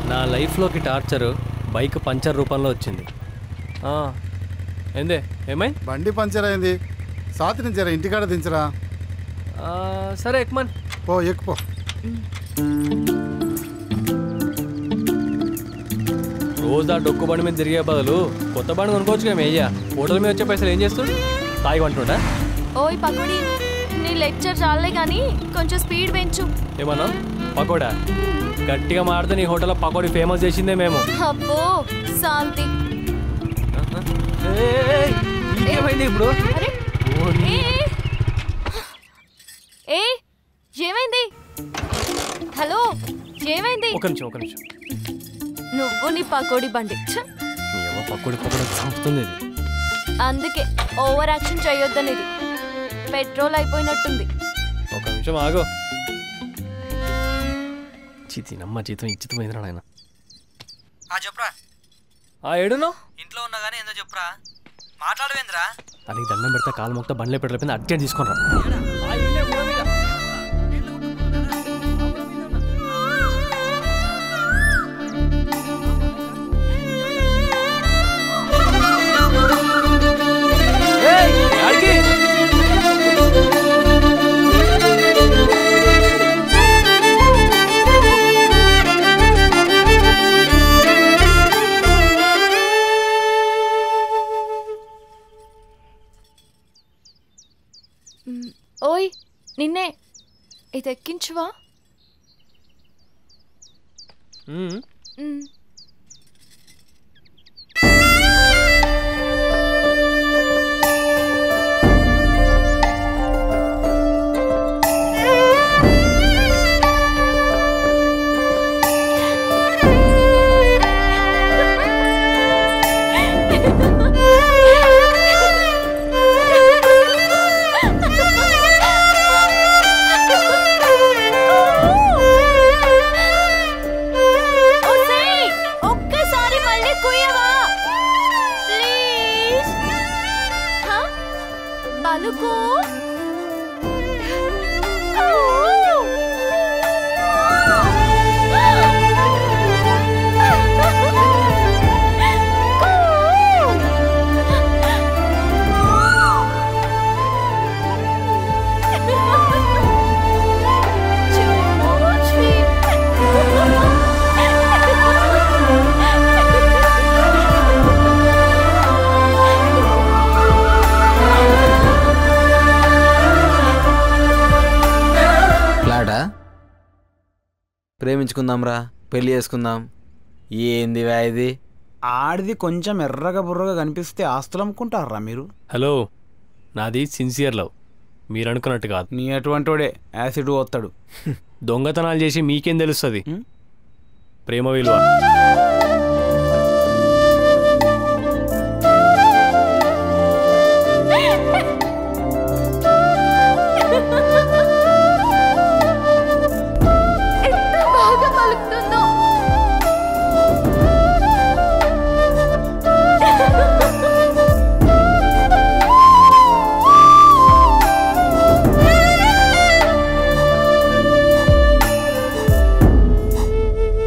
నా లైఫ్లోకి torture bike puncture రూపంలో వచ్చింది. ఏందే ఏమైంది? బండి పంచర్ అయింది. సాతి నుంచరా ఇంటికాడ దించరా. సరే ఎక్మన్ పో ఎక్కుపో. రోజు ఆ డొక్కు బండి మీద తిరిగే బదులు కొత్త బండి కొనుక్కోవచ్చు కదా మేయ్యా. హోటల్ మీద వచ్చే పైసలు ఏం చేస్తాడు? తాగి అంటుంటా. ఓయ్ పకోడీ, నీ లెక్చర్ చాలే కానీ కొంచెం స్పీడ్ పెంచు. ఏమన్నా పకోడా? గట్టిగా మాడితే నీ హోటల్లో పకోడీ ఫేమస్ చేసిందే మేము. అబ్బో శాంతి. ఏమైంది ఇప్పుడు? ఏమైంది? హలో ఏమైంది? ఒక నిమిషం. నువ్వు నీ పకోడీ బండి. పకోడీ చంపుతుంది. అందుకే ఓవర్ యాక్షన్ చేయొద్దనేది. పెట్రోల్ అయిపోయినట్టుంది. ఒక నిమిషం ఆగో. నమ్మ జీతం ఇచ్చిపోయిందిరా ఆయన. చెప్పురా. ఏడునో ఇంట్లో ఉన్నా కానీ ఏందో చెప్పురా. మాట్లాడవేంద్రా? అది దండం పెడతా కాలు మొక్తా బండ్లే పెట్రోల్ అర్జెంట్ తీసుకుని రా. ఓయ్ నిన్నే ఇది ఎక్కించువా? ప్రేమించుకుందాంరా, పెళ్లి చేసుకుందాం. ఏంది ఇది? ఆడిది కొంచెం ఎర్రగా బుర్రగా కనిపిస్తే ఆస్తులు అమ్ముకుంటారా మీరు? హలో, నాది సిన్సియర్ లవ్, మీరు అనుకున్నట్టు కాదు. నీ అటువంటివాడే యాసిడ్ వస్తాడు. దొంగతనాలు చేసి మీకేం తెలుస్తుంది ప్రేమ విలువ?